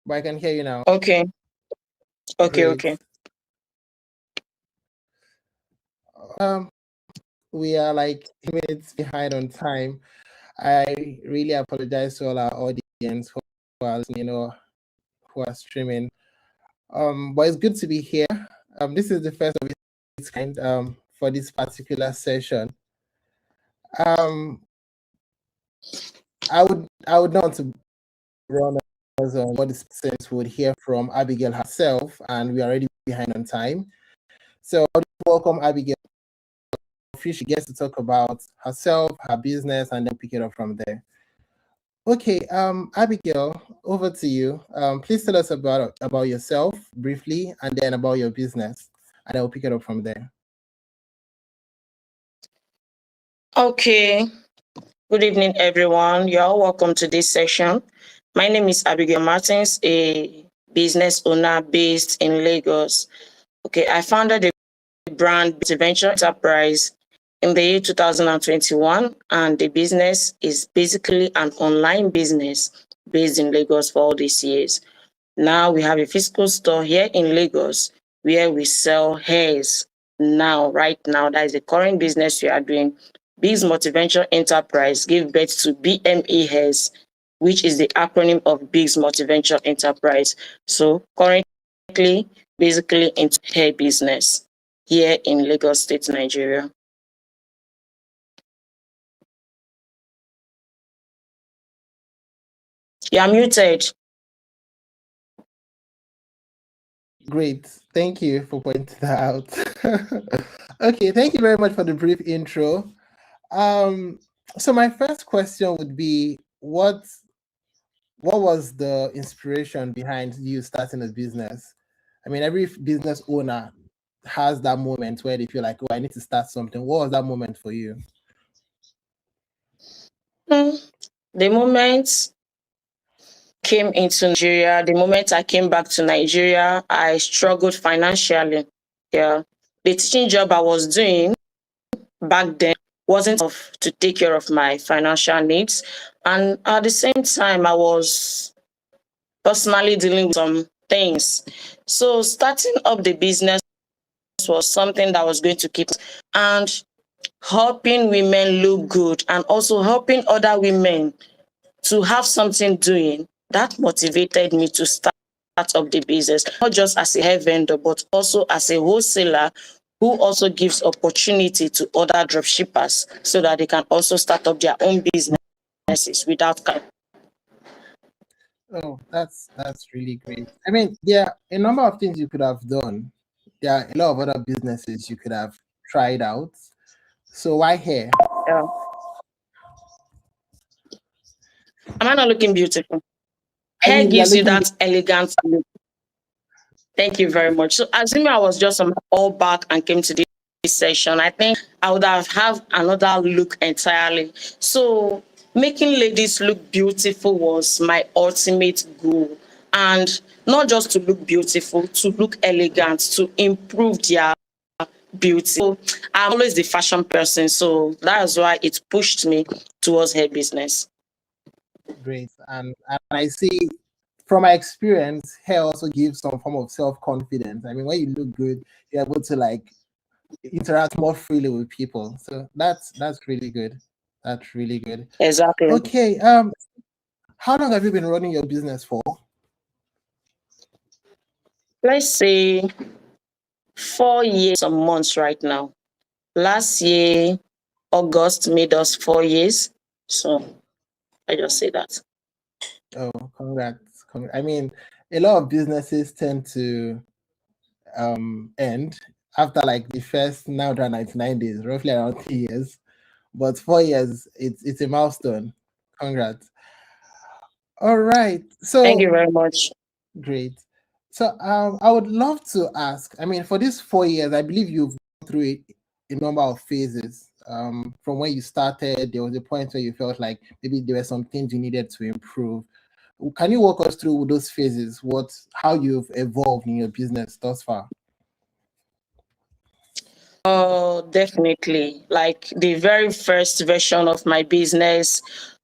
but I can hear you now. Okay. Okay. Great. Okay. Um, we are like minutes behind on time. I really apologize to all our audience who are listening or who are streaming. But it's good to be here. This is the first of its kind for this particular session. I would not want to run us on what the sense would hear from Abigail herself, and we're already behind on time. So I'll welcome Abigail. She gets to talk about herself, her business, and then pick it up from there. Okay, Abigail, over to you. Please tell us about yourself briefly, and then about your business, and I'll pick it up from there. Okay. Good evening, everyone. You're all welcome to this session. My name is Abigail Martins, a business owner based in Lagos. Okay, I founded a brand venture enterprise in the year 2021, and the business is basically an online business based in Lagos for all these years. Now we have a physical store here in Lagos where we sell hairs now, right now. That is the current business we are doing. Biggs Multiventure Enterprise gave birth to BME Hairs, which is the acronym of Biggs Multiventure Enterprise. So currently, basically into hair business here in Lagos State, Nigeria. You are muted. Great. Thank you for pointing that out. Okay, thank you very much for the brief intro. So my first question would be, what was the inspiration behind you starting a business? I mean, every business owner has that moment where they feel like, oh, I need to start something. What was that moment for you? The moment came into Nigeria, the moment I came back to Nigeria, I struggled financially. Yeah. The teaching job I was doing back then wasn't enough to take care of my financial needs. And at the same time, I was personally dealing with some things. So starting up the business was something that was going to keep and helping women look good and also helping other women to have something doing. That motivated me to start up the business, not just as a hair vendor, but also as a wholesaler who also gives opportunity to other dropshippers so that they can also start up their own businesses without capital. Oh, that's really great. I mean, there are a number of things you could have done. There are a lot of other businesses you could have tried out. So why hair? Yeah. Am I not looking beautiful? Hair gives you that elegant look. Thank you very much. So assuming I was just all back and came to this session, I think I would have another look entirely. So making ladies look beautiful was my ultimate goal. And not just to look beautiful, to look elegant, to improve their beauty. So I'm always the fashion person. So that's why it pushed me towards hair business. Great. And I see from my experience, hair also gives some form of self-confidence. I mean, when you look good, you're able to like interact more freely with people. So that's really good. That's really good. Exactly. Okay. How long have you been running your business for? Let's say 4 years, some months right now. Last year, August made us 4 years. So I just say that. Oh, congrats. I mean, a lot of businesses tend to end after like the first 99 days, roughly around 3 years. But 4 years, it's a milestone. Congrats. All right. So thank you very much. Great. So I would love to ask, I mean, for these 4 years, I believe you've gone through a number of phases. From when you started, there was a point where you felt like maybe there were some things you needed to improve. Can you walk us through those phases? How you've evolved in your business thus far? Oh, definitely. Like the very first version of my business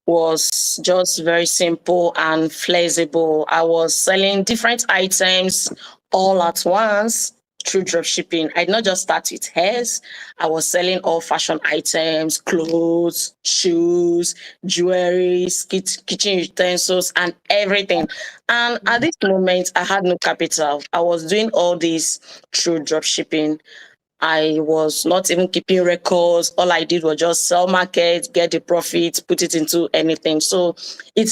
was just very simple and flexible. I was selling different items all at once through dropshipping. I did not just start with hairs. I was selling all fashion items, clothes, shoes, jewelry, kitchen utensils, and everything. And at this moment, I had no capital. I was doing all this through dropshipping. I was not even keeping records. All I did was just sell market, get the profit, put it into anything. So it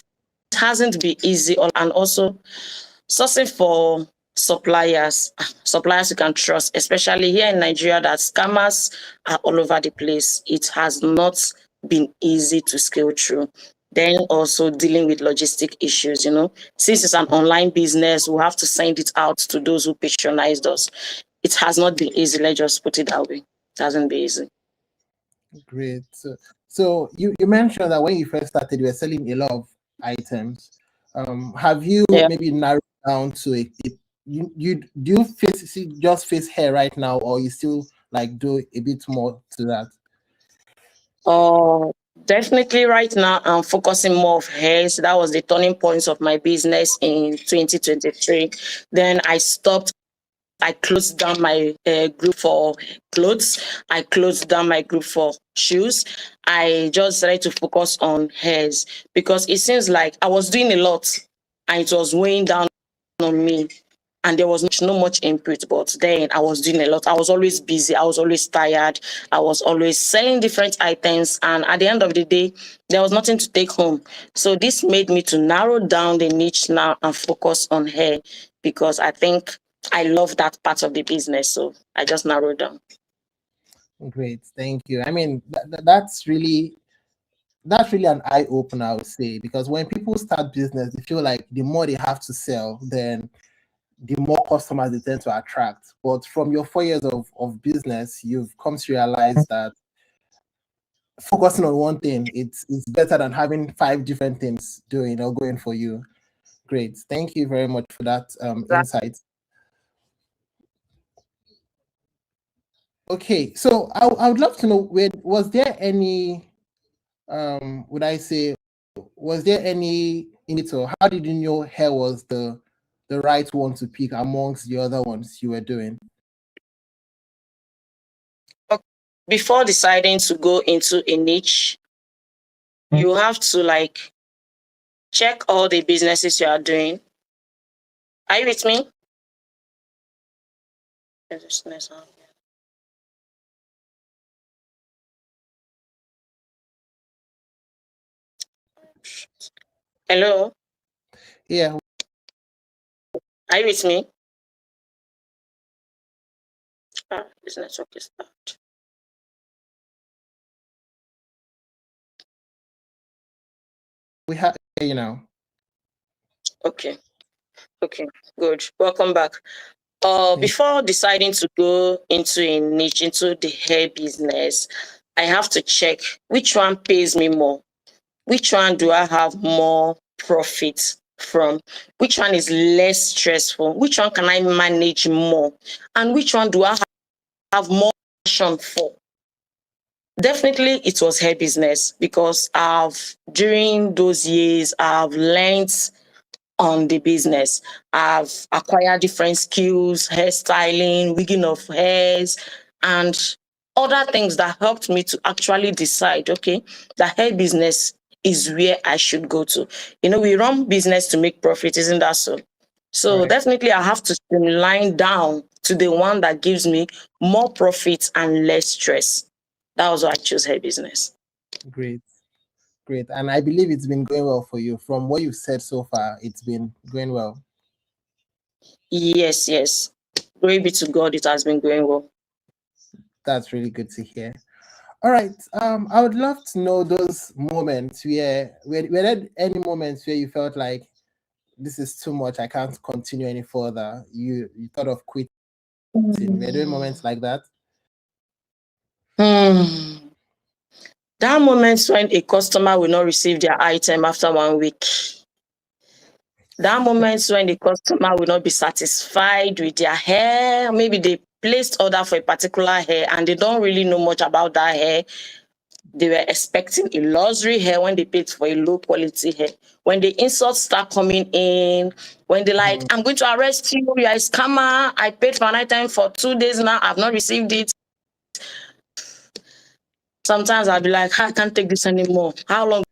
hasn't been easy. And also sourcing for suppliers you can trust, especially here in Nigeria, that scammers are all over the place. It has not been easy to scale through. Then also dealing with logistic issues, since it's an online business, we have to send it out to those who patronized us. It has not been easy. Let's just put it that way. It hasn't been easy. Great. So you mentioned that when you first started, you were selling a lot of items. Have you maybe narrowed down to it? You do you face hair right now, or you still like do a bit more to that? Definitely right now I'm focusing more of hairs. That was the turning points of my business in 2023. Then I stopped. I closed down my group for clothes. I closed down my group for shoes. I just tried to focus on hairs because it seems like I was doing a lot and it was weighing down on me. And there was no much input, but then I was doing a lot. I was always busy. I was always tired. I was always selling different items. And at the end of the day, there was nothing to take home. So this made me to narrow down the niche now and focus on hair because I think I love that part of the business. So I just narrowed down. Great. Thank you. I mean, that's really an eye opener, I would say, because when people start business, they feel like the more they have to sell, then the more customers they tend to attract. But from your 4 years of business, you've come to realize that focusing on one thing, it's better than having 5 different things doing or going for you. Great. Thank you very much for that insight. Okay, so I would love to know, was there any was there any in it, or how did you know hair was the right one to pick amongst the other ones you were doing? Before deciding to go into a niche, you have to check all the businesses you are doing. Are you with me? Hello? Yeah. Are you with me? This network is bad. We have you now. Okay, good. Welcome back. Before deciding to go into a niche, into the hair business, I have to check which one pays me more. Which one do I have more profit from? Which one is less stressful? Which one can I manage more? And which one do I have more passion for? Definitely it was hair business because during those years, I've learned on the business. I've acquired different skills, hairstyling, wigging of hairs, and other things that helped me to actually decide, okay, the hair business is where I should go to. We run business to make profit, isn't that so? So Right. definitely I have to streamline down to the one that gives me more profit and less stress. That was why I chose hair business. Great. And I believe it's been going well for you. From what you've said so far, it's been going well. Yes. Glory be to God, it has been going well. That's really good to hear. All right. I would love to know those moments were there any moments where you felt like this is too much, I can't continue any further? You thought of quitting. Were there moments like that? That moment when a customer will not receive their item after 1 week. That moment when the customer will not be satisfied with their hair. Maybe they placed order for a particular hair and they don't really know much about that hair. They were expecting a luxury hair when they paid for a low quality hair. When the insults start coming in, when they like, I'm going to arrest you, you're a scammer. I paid for an item for 2 days now, I've not received it. Sometimes I'll be like, I can't take this anymore. How long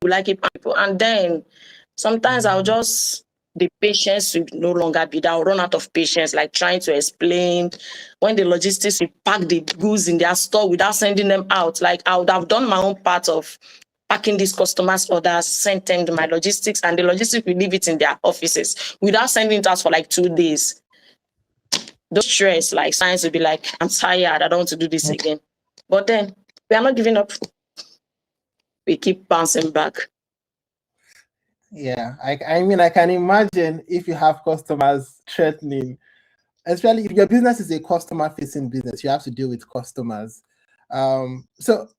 will I keep people? And then sometimes I'll just, the patience will no longer be there. I'll run out of patience, like trying to explain. When the logistics will pack the goods in their store without sending them out, like I would have done my own part of packing these customers' orders, sending my logistics, and the logistics will leave it in their offices without sending it out for like 2 days. Those stress, like science will be like, I'm tired, I don't want to do this again. But then we are not giving up. We keep bouncing back. Yeah, I mean, I can imagine if you have customers threatening, especially if your business is a customer-facing business, you have to deal with customers. So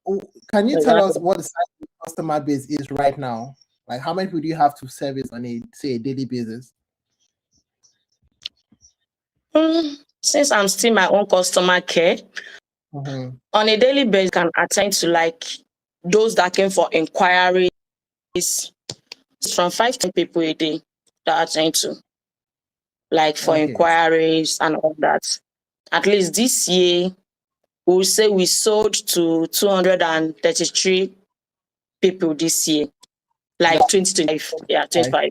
can you tell us Exactly. what the size of the customer base is right now? Like, how many people do you have to service on a, say, a daily basis? Since I'm still my own customer care, Mm-hmm. on a daily basis, I can attend to like those that came for inquiries. It's from 5 to 10 people a day that I attend to, like for Okay. inquiries and all that. At least this year, we'll say we sold to 233 people this year, like That's 2025. Yeah, right. 25.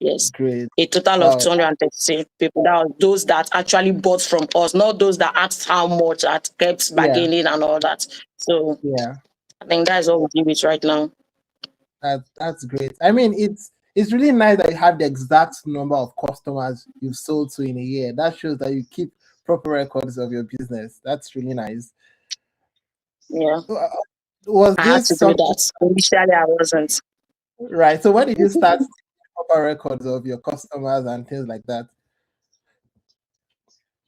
Yes. Great. A total of Wow. 230 people. That was those that actually bought from us, not those that asked how much, that kept Yeah. bargaining and all that. So Yeah. I think that is what we deal with right now. That's great. I mean, it's really nice that you have the exact number of customers you've sold to in a year. That shows that you keep proper records of your business. That's really nice. Yeah. Was I had this to do something that. Initially, I wasn't. right? So when did you start taking proper records of your customers and things like that?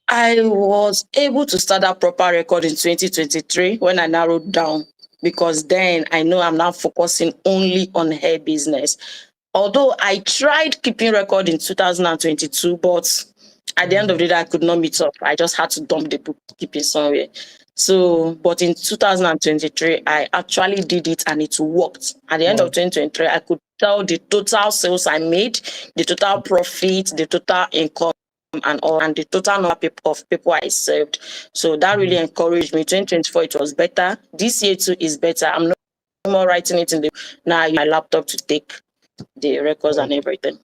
I was able to start that proper record in 2023 when I narrowed down, because then I know I'm now focusing only on hair business. Although I tried keeping record in 2022, but at the end of the day, I could not meet up. I just had to dump the bookkeeping somewhere. So, but in 2023, I actually did it and it worked. At the end of Well, 2023, I could tell the total sales I made, the total profit, the total income, and all, and the total number of people I served. So that really encouraged me. 2024, it was better. This year too is better. I'm no more writing it in the now. I use my laptop to take the records well, and everything.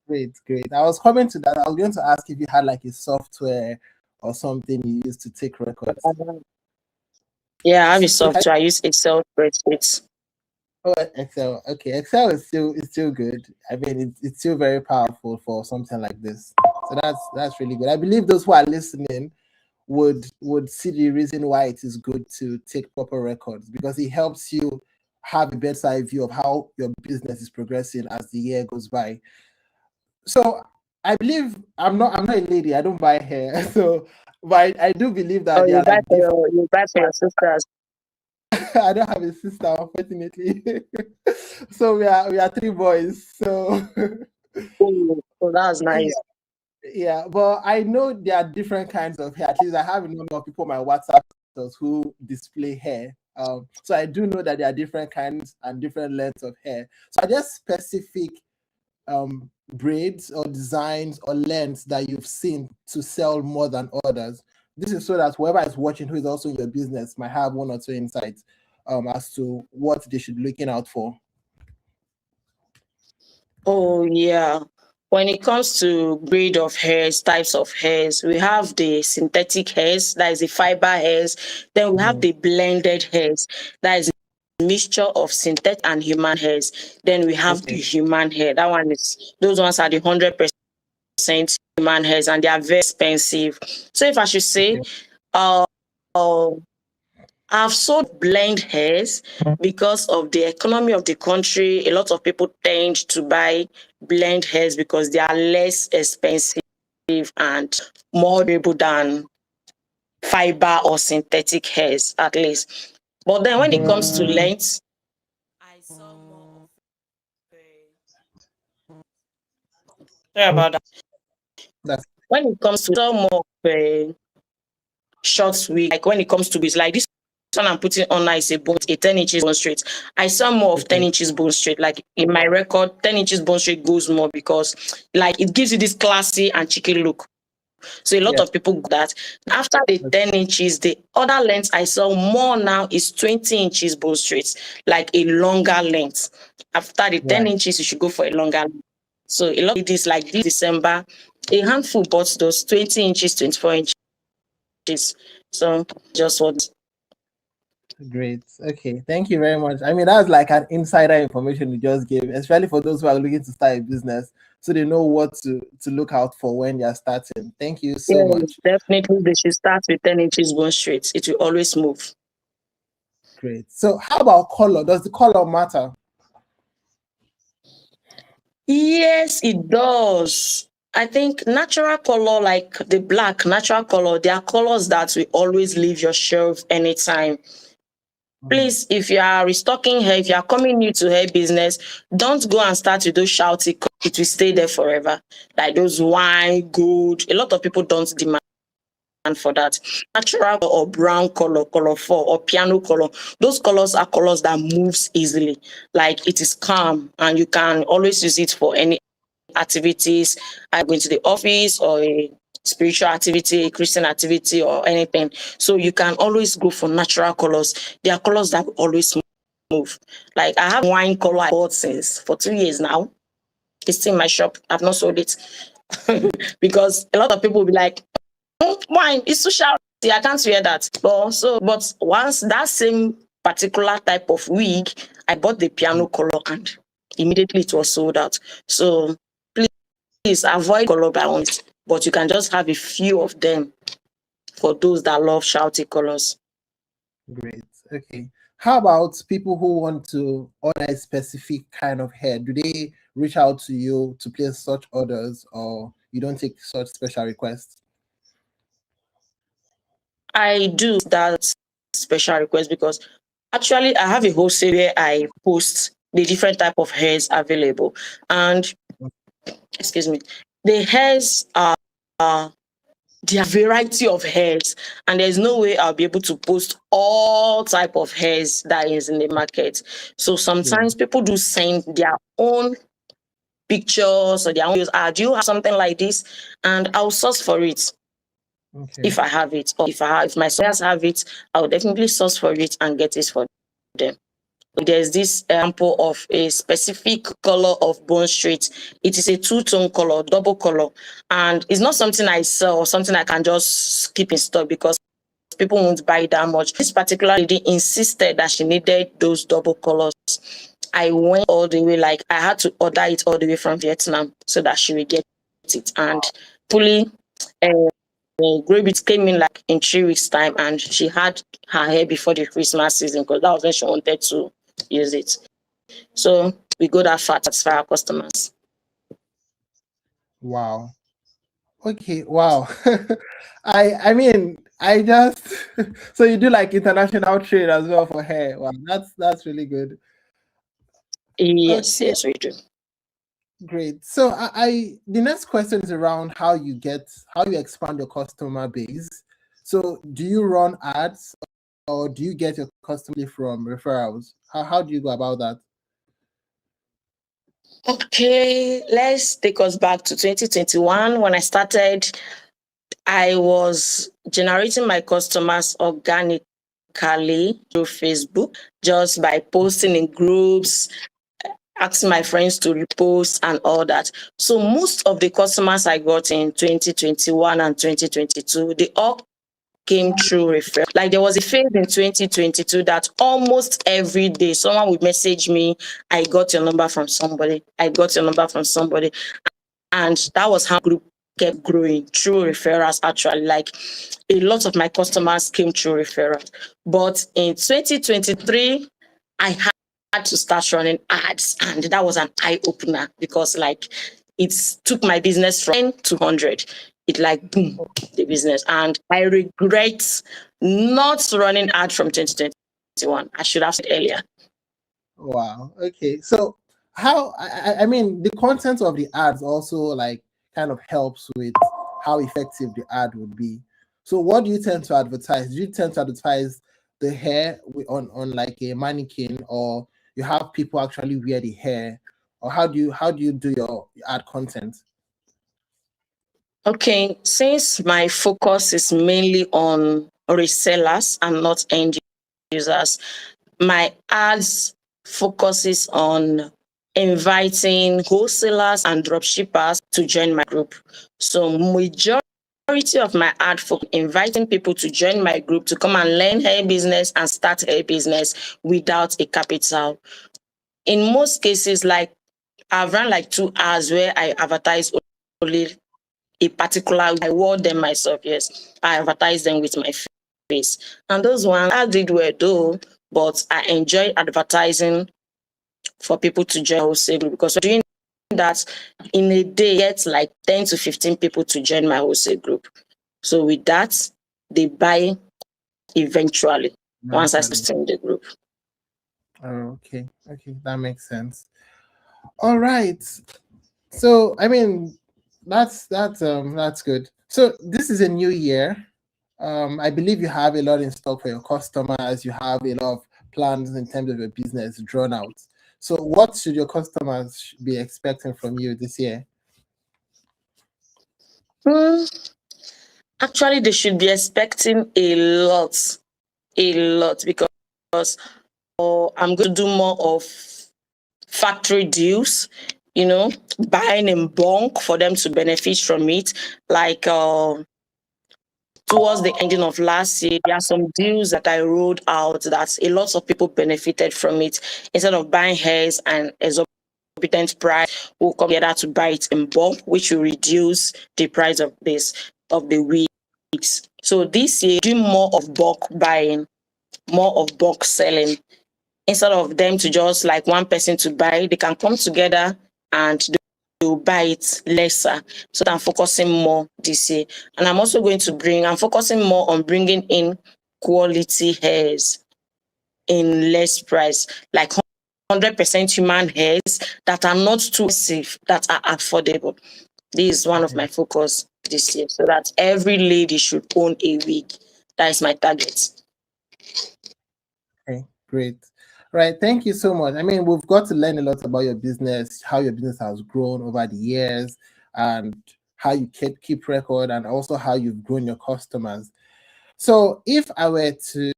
great. I was coming to that. I was going to ask if you had like a software or something you use to take records. Yeah, I have a So software. I use Excel spreadsheets. oh, Excel. Okay, Excel is still good. I mean, it's still very powerful for something like this. So that's really good. I believe those who are listening would see the reason why it is good to take proper records, because it helps you have a better eye view of how your business is progressing as the year goes by. So I believe I'm not a lady. I don't buy hair. So, but I do believe Oh, that there are like different. you buy for your sisters. I don't have a sister, unfortunately. So we are three boys. So Oh, that's yeah, nice. yeah. But I know there are different kinds of hair. At least I have a number of people on my WhatsApp who display hair. So I do know that there are different kinds and different lengths of hair. So are there specific braids or designs or lengths that you've seen to sell more than others? This is so that whoever is watching who is also in your business might have one or two insights as to what they should be looking out for. Oh, yeah. When it comes to breed of hairs, types of hairs, we have the synthetic hairs, that is the fiber hairs. Then we have Mhm. the blended hairs, that is a mixture of synthetic and human hairs. Then we have the Okay. human hair. That one is, those ones are the 100% human hairs and they are very expensive. So if I should say, Okay. uh, I've sold blend hairs because of the economy of the country. A lot of people tend to buy blend hairs because they are less expensive and more durable than fiber or synthetic hairs, at least. But then when it comes to length, I saw more of sorry about that. That's When it comes to sell more of a short wig, like when it comes to wigs, like this one I'm putting on now is a 10 inches bone straight. I sell more of 10 inches bone straight. Like in my record, 10 inches bone straight goes more because like it gives you this classy and cheeky look. So a lot of people do that. After the 10 inches, the other length I sell more now is 20 inches bone straight, like a longer length. After the 10 inches, you should go for a longer length. So a lot of this, like this December, a handful bought those 20 inches, 24 inches. So just what. Great. Okay. Thank you very much. I mean, that's like an insider information you just gave, especially for those who are looking to start a business, so they know what to look out for when they are starting. Thank you so much. Definitely, they should start with 10 inches bone straight. It will always move. Great. So, how about color? Does the color matter? Yes, it does. I think natural color, like the black natural color, they are colors that will always leave your shelf anytime. Please, if you are restocking hair, if you are coming new to hair business, don't go and start with those shouty. It will stay there forever. Like those wine, gold. A lot of people don't demand for that. Natural or brown color, color 4, or piano color. Those colors are colors that moves easily. Like it is calm and you can always use it for any activities. I go to the office or a spiritual activity, Christian activity, or anything. So you can always go for natural colors. They are colors that will always move. Like I have wine color I bought since for 2 years now. It's still in my shop. I've not sold it because a lot of people will be like, wine is too shouty. I can't wear that. But once that same particular type of wig, I bought the piano color and immediately it was sold out. So please avoid color by ones, but you can just have a few of them for those that love shouty colors. Great. Okay. How about people who want to order a specific kind of hair? Do they reach out to you to place such orders, or you don't take such special requests? I do that special request because actually I have a wholesale where I post the different type of hairs available. And excuse me, the hairs are there are variety of hairs, and there's no way I'll be able to post all type of hairs that is in the market. So sometimes people do send their own pictures or their own do you have something like this? And I'll source for it. If I have it, or if my suppliers have it, I'll definitely source for it and get it for them. There's this example of a specific color of bone straight. It is a two-tone color, double color, and it's not something I sell or something I can just keep in stock because people won't buy that much. This particular lady insisted that she needed those double colors. I went all the way, like I had to order it all the way from Vietnam so that she would get it. And fully, Grabit came in like in 3 weeks' time, and she had her hair before the Christmas season because that was when she wanted to use it. So we go that far to satisfy our customers. Wow. Okay. Wow. I mean, I just so you do like international trade as well for hair. Wow, that's really good. Yes, Okay. yes, we do. Great. So I the next question is around how you expand your customer base. So do you run ads, or do you get your customer from referrals? How do you go about that? Okay, let's take us back to 2021. When I started, I was generating my customers organically through Facebook just by posting in groups, asking my friends to repost and all that. So most of the customers I got in 2021 and 2022, they all came through referral. Like there was a phase in 2022 that almost every day someone would message me, I got your number from somebody. I got your number from somebody. And that was how group kept growing through referrals. Actually, like a lot of my customers came through referrals. But in 2023, I had to start running ads, and that was an eye opener because like it took my business from 10 to 100. It like boom the business, and I regret not running ad from 2021. I should have said earlier. Wow. Okay. So I mean the content of the ads also like kind of helps with how effective the ad would be. So what do you tend to advertise? Do you tend to advertise the hair on like a mannequin, or you have people actually wear the hair, or how do you do your ad content? Okay, since my focus is mainly on resellers and not end users, my ads focuses on inviting wholesalers and dropshippers to join my group. So majority of my ad for inviting people to join my group to come and learn hair business and start hair business without a capital. In most cases, like I've run like 2 hours where I advertise only a particular, I wore them myself, yes. I advertise them with my face. And those ones I did well though, but I enjoy advertising for people to join wholesale group, because doing that in a day get like 10 to 15 people to join my wholesale group. So with that, they buy eventually once I Eventually. sustain the group. Oh, okay, that makes sense. All right. So I mean, that's good. So this is a new year. I believe you have a lot in stock for your customers. You have a lot of plans in terms of your business drawn out. So what should your customers be expecting from you this year? Hmm, actually, they should be expecting a lot, because I'm going to do more of factory deals, buying in bulk for them to benefit from it. Like towards the ending of last year, there are some deals that I rolled out that a lot of people benefited from it. Instead of buying hairs and exorbitant price, we'll come together to buy it in bulk, which will reduce the price of the wigs. So this year, do more of bulk buying, more of bulk selling. Instead of them to just like one person to buy, they can come together and they'll buy it lesser. So I'm focusing more this year. And I'm focusing more on bringing in quality hairs in less price, like 100% human hairs that are not too expensive, that are affordable. This is one of Okay, my focus this year, so that every lady should own a wig. That is my target. okay, great. Right, thank you so much. I mean, we've got to learn a lot about your business, how your business has grown over the years, and how you keep record, and also how you've grown your customers. So if I were to,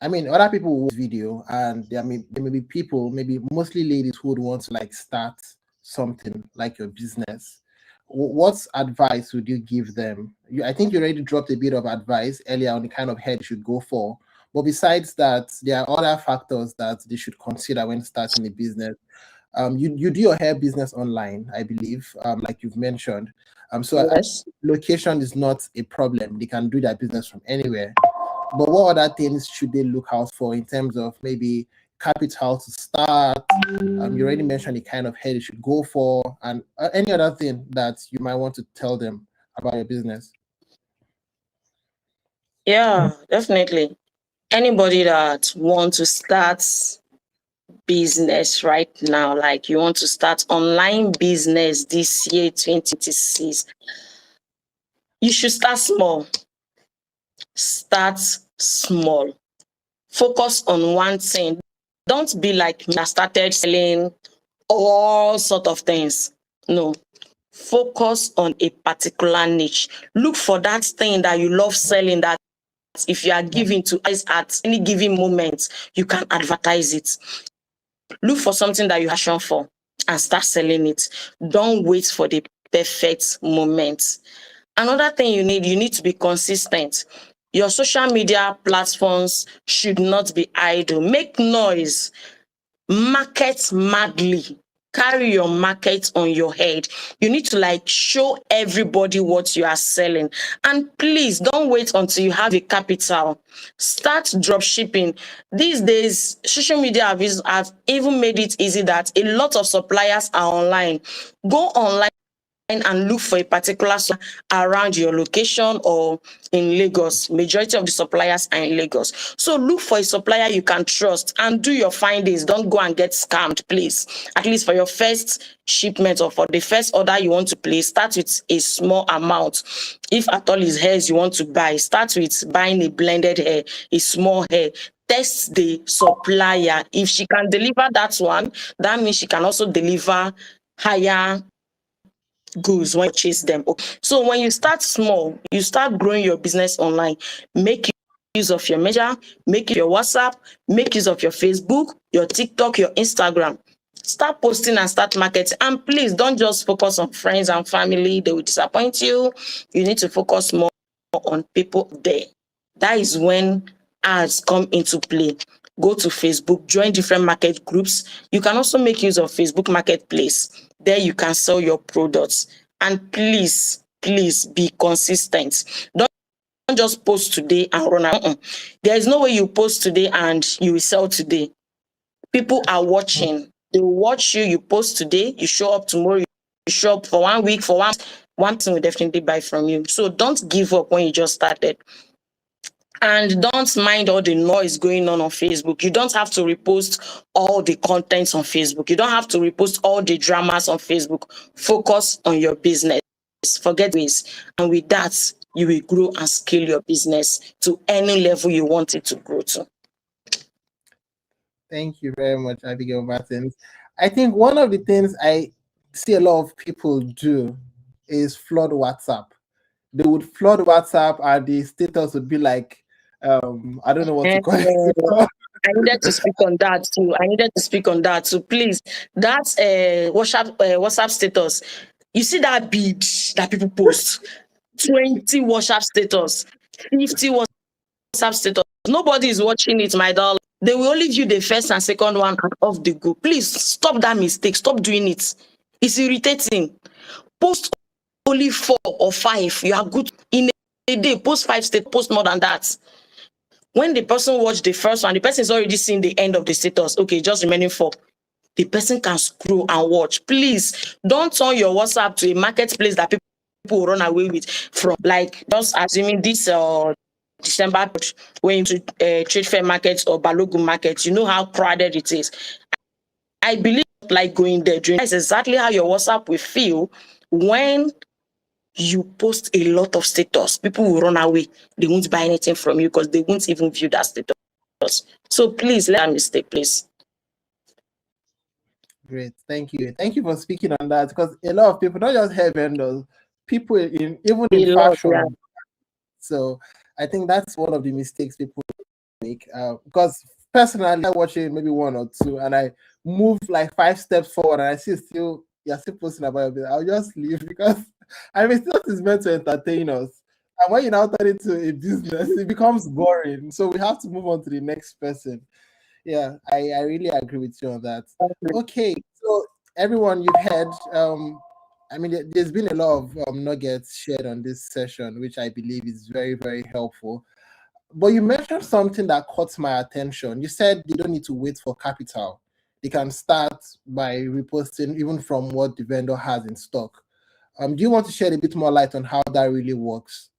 I mean, other people will watch video, and there may be people, maybe mostly ladies, who would want to like start something like your business. What advice would you give them? I think you already dropped a bit of advice earlier on the kind of head you should go for. But besides that, there are other factors that they should consider when starting a business. You do your hair business online, I believe, like you've mentioned. Yes. Location is not a problem. They can do their business from anywhere. But what other things should they look out for in terms of maybe capital to start? You already mentioned the kind of head you should go for, and any other thing that you might want to tell them about your business. Yeah, definitely. Anybody that wants to start business right now, like you want to start online business this year, 2026, you should start small. Start small. Focus on one thing. Don't be like me that started selling all sort of things. No. Focus on a particular niche. Look for that thing that you love selling, that if you are giving to us at any given moment, you can advertise it. Look for something that you have passion for and start selling it. Don't wait for the perfect moment. Another thing you need to be consistent. Your social media platforms should not be idle. Make noise. Market madly. Carry your market on your head. You need to like show everybody what you are selling. And please don't wait until you have a capital. Start drop shipping. These days, social media have even made it easy that a lot of suppliers are online. Go online and look for a particular around your location or in Lagos. Majority of the suppliers are in Lagos. So look for a supplier you can trust and do your findings. Don't go and get scammed, please. At least for your first shipment or for the first order you want to place, start with a small amount. If at all is hairs you want to buy, start with buying a blended hair, a small hair. Test the supplier. If she can deliver that one, that means she can also deliver higher goods when you chase them. So when you start small, you start growing your business online. Make use of your messenger, make use of your WhatsApp, make use of your Facebook, your TikTok, your Instagram. Start posting and start marketing. And please don't just focus on friends and family. They will disappoint you. You need to focus more on people there. That is when ads come into play. Go to Facebook, join different market groups. You can also make use of Facebook Marketplace. There you can sell your products. And please, please be consistent. Don't just post today and run out. There is no way you post today and you will sell today. People are watching. They will watch you. You post today, you show up tomorrow, you show up for 1 week, for one thing will definitely buy from you. So don't give up when you just started. And don't mind all the noise going on Facebook. You don't have to repost all the contents on Facebook. You don't have to repost all the dramas on Facebook. Focus on your business. Forget ways. And with that, you will grow and scale your business to any level you want it to grow to. Thank you very much, Abigail Martins. I think one of the things I see a lot of people do is flood WhatsApp. They would flood WhatsApp and the status would be like, I don't know what to call it. I needed to speak on that too. Please, that's WhatsApp status. You see that bid that people post? 20 WhatsApp status, 50 WhatsApp status. Nobody is watching it, my darling. They will only view the first and second one and off the go. Please stop that mistake. Stop doing it. It's irritating. Post only 4 or 5. You are good in a day. Post 5 status. Post more than that. When the person watch the first one, the person is already seeing the end of the status. Okay, just remaining 4. The person can scroll and watch. Please don't turn your WhatsApp to a marketplace that people will run away with from. Like just assuming this December when into trade fair markets or Balogun markets, you know how crowded it is. I believe like going there. That's exactly how your WhatsApp will feel when you post a lot of status. People will run away. They won't buy anything from you because they won't even view that status. So please let that mistake, please. Great, thank you. Thank you for speaking on that, because a lot of people, not just hair vendors, people in fashion. Yeah. So I think that's one of the mistakes people make. Because personally, I watch it maybe 1 or 2, and I move like 5 steps forward, and I see you're still posting about it. I'll just leave, because I mean, still is meant to entertain us. And when you now turn it into a business, it becomes boring. So we have to move on to the next person. Yeah, I really agree with you on that. Okay, so everyone, you've heard, I mean, there's been a lot of nuggets shared on this session, which I believe is very, very helpful. But you mentioned something that caught my attention. You said they don't need to wait for capital. They can start by reposting even from what the vendor has in stock. Do you want to shed a bit more light on how that really works?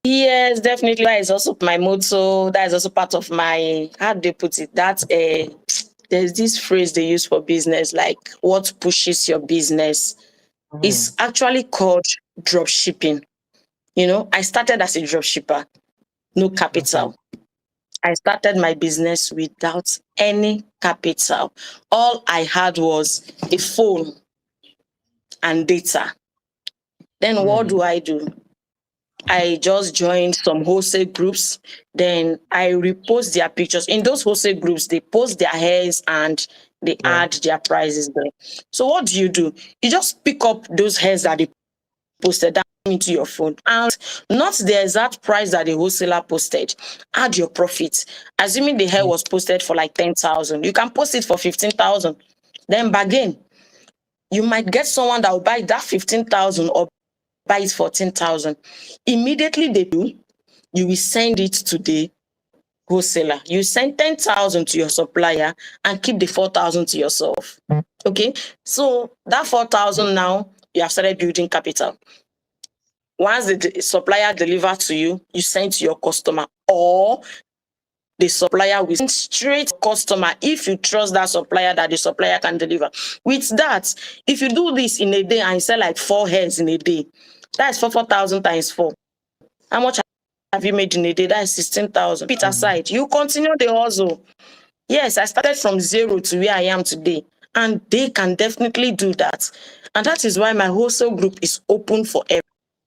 Yes, definitely. That is also my motto. That is also part of my, how do they put it? That there's this phrase they use for business, like what pushes your business. It's actually called drop shipping. You know, I started as a drop shipper, no capital. Okay. I started my business without any capital. All I had was a phone and data. Then what do? I just joined some wholesale groups. Then I repost their pictures. In those wholesale groups, they post their hairs and they add their prices there. So what do? You just pick up those hairs that they posted down into your phone, and not the exact price that the wholesaler posted. Add your profit. Assuming the hair was posted for like 10,000, you can post it for 15,000. Then bargain. You might get someone that will buy that 15,000 or buy it for 10,000. Immediately they do, you will send it to the wholesaler. You send 10,000 to your supplier and keep the 4,000 to yourself. Okay, so that 4,000 now you have started building capital. Once the supplier delivers to you, you send to your customer, or the supplier will send straight to customer if you trust that supplier that the supplier can deliver. With that, if you do this in a day and you sell like 4 heads in a day, that's 4,000 times 4. How much have you made in a day? That is 16,000. Put aside. You continue the hustle. Yes, I started from zero to where I am today, and they can definitely do that. And that is why my wholesale group is open for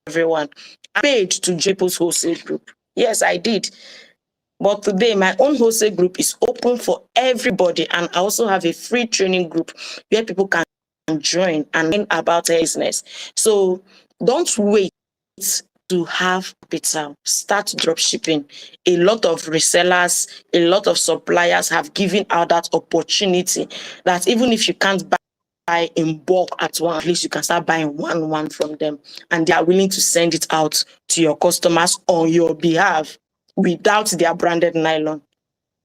everyone. I paid to Jepos wholesale group. Yes, I did. But today, my own wholesale group is open for everybody. And I also have a free training group where people can join and learn about business. So don't wait to have capital. Start drop shipping. A lot of resellers, a lot of suppliers have given out that opportunity that even if you can't buy in bulk at one, at least you can start buying one from them. And they are willing to send it out to your customers on your behalf without their branded nylon,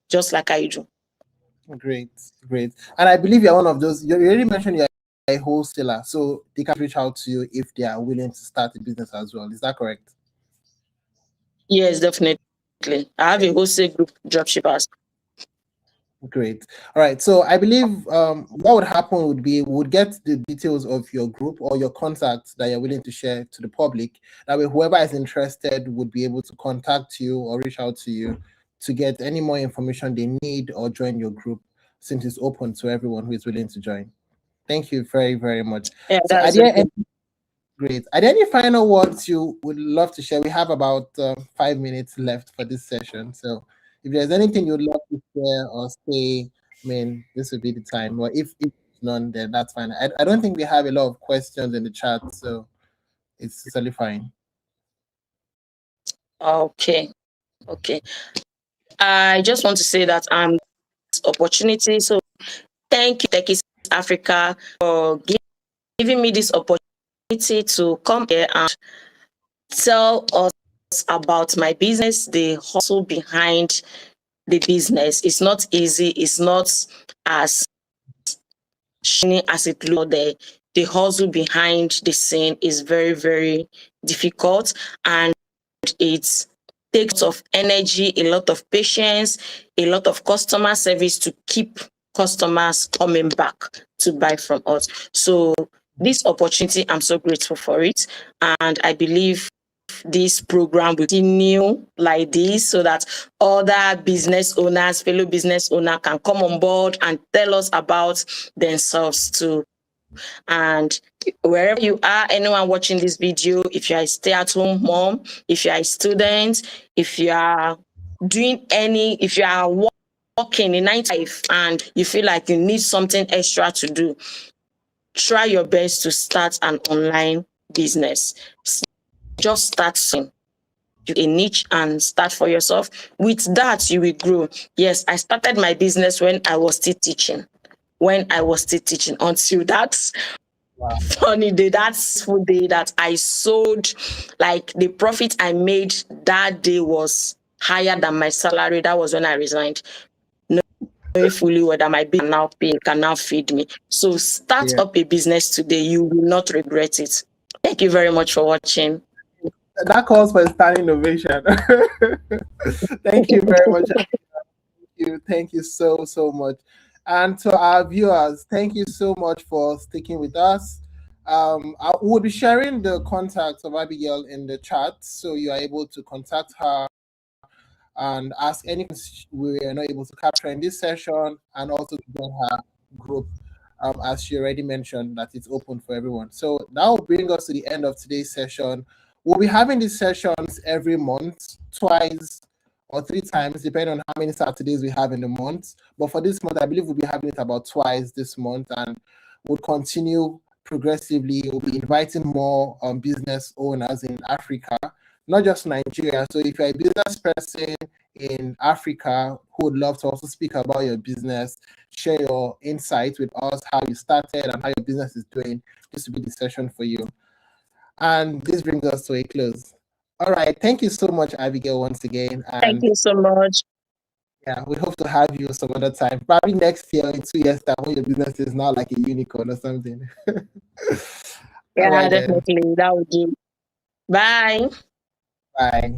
just like I do. Great. And I believe you're one of those. You already mentioned you're a wholesaler, so they can reach out to you if they are willing to start a business as well. Is that correct? Yes, definitely. I have a wholesale group dropshippers. Great. All right. So I believe what would happen would be we would get the details of your group or your contacts that you're willing to share to the public. That way, whoever is interested would be able to contact you or reach out to you to get any more information they need or join your group, since it's open to everyone who is willing to join. Thank you very, very much. Yeah, So that's okay. Great. Are there any final words you would love to share? We have about 5 minutes left for this session. So if there's anything you'd love to share or say, I mean, this would be the time. Or if none, then that's fine. I don't think we have a lot of questions in the chat, so it's totally fine. Okay. I just want to say that I'm opportunity. So thank you, Techies Africa, for giving me this opportunity to come here and tell us about my business, the hustle behind the business. It's not easy. It's not as shiny as it looks. The hustle behind the scene is very, very difficult, and it takes a lot of energy, a lot of patience, a lot of customer service to keep customers coming back to buy from us. So this opportunity, I'm so grateful for it. And I believe this program will continue like this so that other business owners, fellow business owner can come on board and tell us about themselves too. And wherever you are, anyone watching this video, if you are a stay-at-home mom, if you are a student, if you are if you are working in 9 to 5 and you feel like you need something extra to do, try your best to start an online business. Just start a niche and start for yourself. With that, you will grow. Yes, I started my business when I was still teaching. Until that funny day, that full day that I sold, like the profit I made that day was higher than my salary. That was when I resigned. Knowing fully whether my business can now feed me. So start up a business today. You will not regret it. Thank you very much for watching. That calls for a standing ovation. Thank you very much. Thank you so much. And to our viewers, thank you so much for sticking with us. I will be sharing the contacts of Abigail in the chat, so you are able to contact her and ask any questions we are not able to capture in this session, and also to join her group, as she already mentioned that it's open for everyone. So that will bring us to the end of today's session. We'll be having these sessions every month, twice or 3 times, depending on how many Saturdays we have in the month. But for this month, I believe we'll be having it about twice this month, and we'll continue progressively. We'll be inviting more business owners in Africa, not just Nigeria. So if you're a business person in Africa who would love to also speak about your business, share your insights with us, how you started and how your business is doing, this will be the session for you. And this brings us to a close. All right. Thank you so much, Abigail, once again. And thank you so much. Yeah, we hope to have you some other time. Probably next year, in 2 years' time, when your business is now like a unicorn or something. All Yeah, right then. definitely. That would do. Bye. Bye.